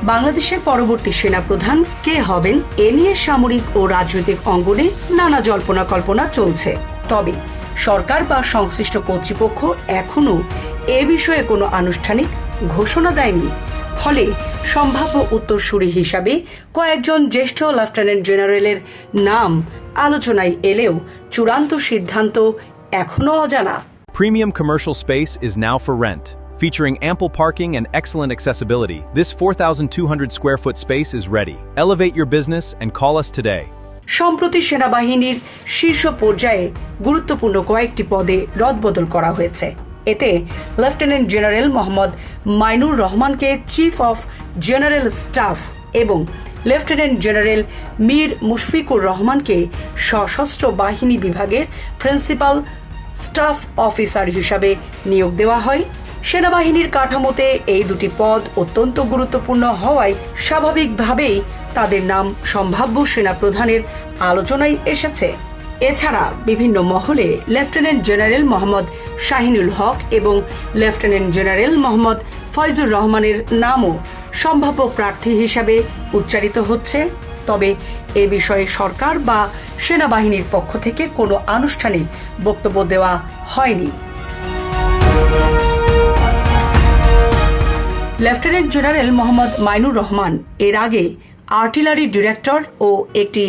বাংলাদেশের পরবর্তী সেনাপ্রধান কে হবেন এ নিয়ে সামরিক ও রাজনৈতিক অঙ্গনে নানা জল্পনা কল্পনা চলছে। তবে সরকার বা সংশ্লিষ্ট কর্তৃপক্ষ এখনো এ বিষয়ে কোনো আনুষ্ঠানিক ঘোষণা দেয়নি। ফলে সম্ভাব্য উত্তরসূরি হিসাবে কয়েকজন জ্যেষ্ঠ লেফটেন্যান্ট জেনারেলের নাম আলোচনায় এলেও চূড়ান্ত সিদ্ধান্ত এখনো অজানা। Premium commercial space is now for rent. Featuring ample parking and excellent accessibility, this 4,200 square foot space is ready. Elevate your business and call us today. সম্প্রতি সেনাবাহিনীর শীর্ষ পর্যায়ে গুরুত্বপূর্ণ কয়েকটি পদে রদবদল করা হয়েছে। এতে লেফটেন্যান্ট জেনারেল মোহাম্মদ মাইনুর রহমানকে চিফ অফ জেনারেল স্টাফ এবং লেফটেন্যান্ট জেনারেল মীর মুশফিকুর রহমানকে সশস্ত্র বাহিনী বিভাগের প্রিন্সিপাল স্টাফ অফিসার হিসাবে নিয়োগ দেওয়া হয়। সেনাবাহিনীর কাঠামোতে এই দুটি পদ অত্যন্ত গুরুত্বপূর্ণ হওয়ায় স্বাভাবিকভাবেই তাদের নাম সম্ভাব্য সেনাপ্রধানের আলোচনায় এসেছে। এছাড়া বিভিন্ন মহলে লেফটেন্যান্ট জেনারেল মোহাম্মদ শাহিনুল হক এবং লেফটেন্যান্ট জেনারেল মোহাম্মদ ফয়জুর রহমানের নামও সম্ভাব্য প্রার্থী হিসাবে উচ্চারিত হচ্ছে। তবে এ বিষয়ে সরকার বা সেনাবাহিনীর পক্ষ থেকে কোনো আনুষ্ঠানিক বক্তব্য দেওয়া হয়নি। লেফটেন্যান্ট জেনারেল মোহাম্মদ মাইনুর রহমান এর আগে আর্টিলারি ডিরেক্টর ও একটি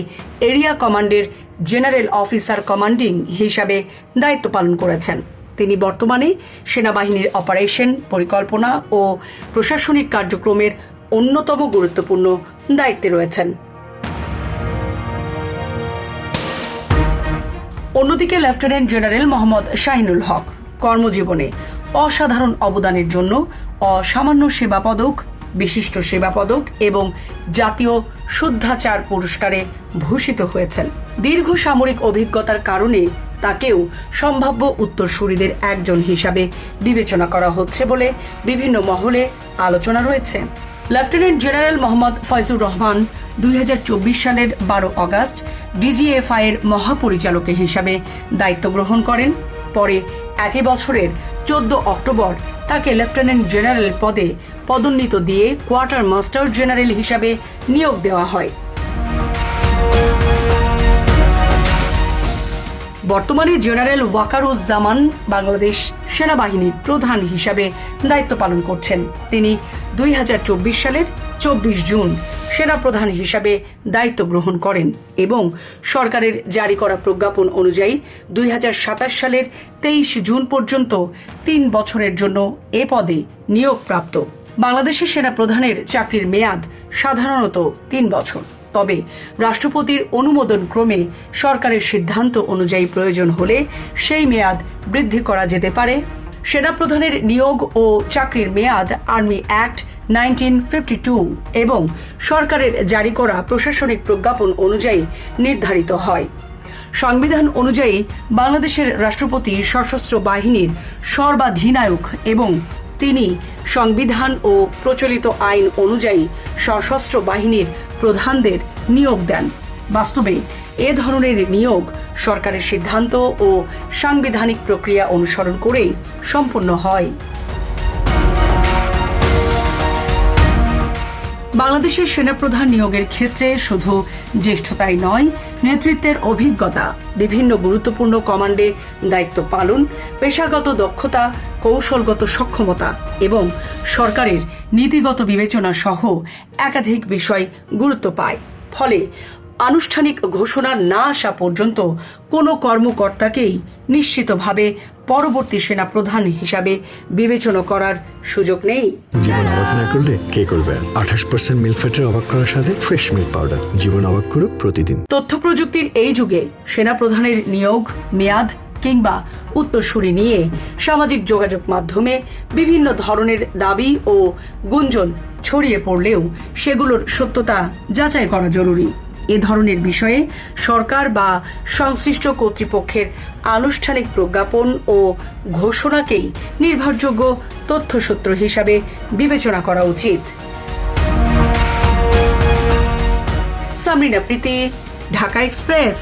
এরিয়া কমান্ডের জেনারেল অফিসার কমান্ডিং হিসাবে দায়িত্ব পালন করেছেন। তিনি বর্তমানে সেনাবাহিনীর অপারেশন পরিকল্পনা ও প্রশাসনিক কার্যক্রমের অন্যতম গুরুত্বপূর্ণ দায়িত্বে রয়েছেন। অন্যদিকে লেফটেন্যান্ট জেনারেল মোহাম্মদ শাহিনুল হক কর্মজীবনে অসাধারণ অবদানের জন্য অসামান্য সেবা পদক, বিশিষ্ট সেবা পদক এবং জাতীয় শুদ্ধাচার পুরস্কারে ভূষিত হয়েছেন। দীর্ঘ সামরিক অভিজ্ঞতার কারণে তাকেও সম্ভাব্য উত্তরসূরিদের একজন হিসাবে বিবেচনা করা হচ্ছে বলে বিভিন্ন মহলে আলোচনা রয়েছে। লেফটেন্যান্ট জেনারেল মোহাম্মদ ফয়জুর রহমান 2024 সালের 12 আগস্ট ডিজিএফআই এর মহাপরিচালক হিসাবে দায়িত্ব গ্রহণ করেন। পরে একই বছরের 14 অক্টোবর তাকে লেফটেন্যান্ট জেনারেল পদে পদোন্নীত দিয়ে কোয়ার্টার মাস্টার জেনারেল হিসাবে নিয়োগ দেওয়া হয়। বর্তমানে জেনারেল ওয়াকারুজ্জামান বাংলাদেশ সেনাবাহিনীর প্রধান হিসাবে দায়িত্ব পালন করছেন। তিনি 2024 সালের 24 জুন সেনাপ্রধান হিসাবে দায়িত্ব গ্রহণ করেন এবং সরকারের জারি করা প্রজ্ঞাপন অনুযায়ী 2027 সালের 23 জুন পর্যন্ত 3 বছরের জন্য এ পদে নিয়োগপ্রাপ্ত। বাংলাদেশের সেনাপ্রধানের চাকরির মেয়াদ সাধারণত 3 বছর। তবে রাষ্ট্রপতির অনুমোদন ক্রমে সরকারের সিদ্ধান্ত অনুযায়ী প্রয়োজন হলে সেই মেয়াদ বৃদ্ধি করা যেতে পারে। সেনাপ্রধানের নিয়োগ ও চাকরির মেয়াদ আর্মি অ্যাক্ট 1952 এবং সরকারের জারি করা প্রশাসনিক প্রজ্ঞাপন অনুযায়ী নির্ধারিত হয়। সংবিধান অনুযায়ী বাংলাদেশের রাষ্ট্রপতি সশস্ত্র বাহিনীর সর্বাধিনায়ক এবং তিনি সংবিধান ও প্রচলিত আইন অনুযায়ী সশস্ত্র বাহিনীর প্রধানদের নিয়োগ দেন। বাস্তবে এ ধরনের নিয়োগ সরকারের সিদ্ধান্ত ও সাংবিধানিক প্রক্রিয়া অনুসরণ করেই সম্পন্ন হয়। বাংলাদেশের সেনাপ্রধান নিয়োগের ক্ষেত্রে শুধু জ্যেষ্ঠতাই নয়, নেতৃত্বের অভিজ্ঞতা, বিভিন্ন গুরুত্বপূর্ণ কমান্ডে দায়িত্ব পালন, পেশাগত দক্ষতা, কৌশলগত সক্ষমতা এবং সরকারের নীতিগত বিবেচনা সহ একাধিক বিষয় গুরুত্ব পায়। ফলে আনুষ্ঠানিক ঘোষণা না আসা পর্যন্ত কোনো কর্মকর্তাকেই নিশ্চিতভাবে পরবর্তী সেনাপ্রধান হিসাবে বিবেচনা করার সুযোগ নেই। জীবন অবাক না করলে কে করবে? 28% মিল্ক ফ্যাটের অবাক করার সাথে ফ্রেশ মিল্ক পাউডার। জীবন অবাক করুক প্রতিদিন। তথ্য প্রযুক্তির এই যুগে সেনাপ্রধানের নিয়োগ, মেয়াদ কিংবা উত্তরসূরি নিয়ে সামাজিক যোগাযোগ মাধ্যমে বিভিন্ন ধরনের দাবি ও গুঞ্জন ছড়িয়ে পড়লেও সেগুলোর সত্যতা যাচাই করা জরুরি। এ ধরনের বিষয়ে সরকার বা সংশ্লিষ্ট কর্তৃপক্ষের আনুষ্ঠানিক প্রজ্ঞাপন ও ঘোষণাকেই নির্ভরযোগ্য তথ্যসূত্র হিসাবে বিবেচনা করা উচিত। সামরিনা প্রীতি, ঢাকা এক্সপ্রেস।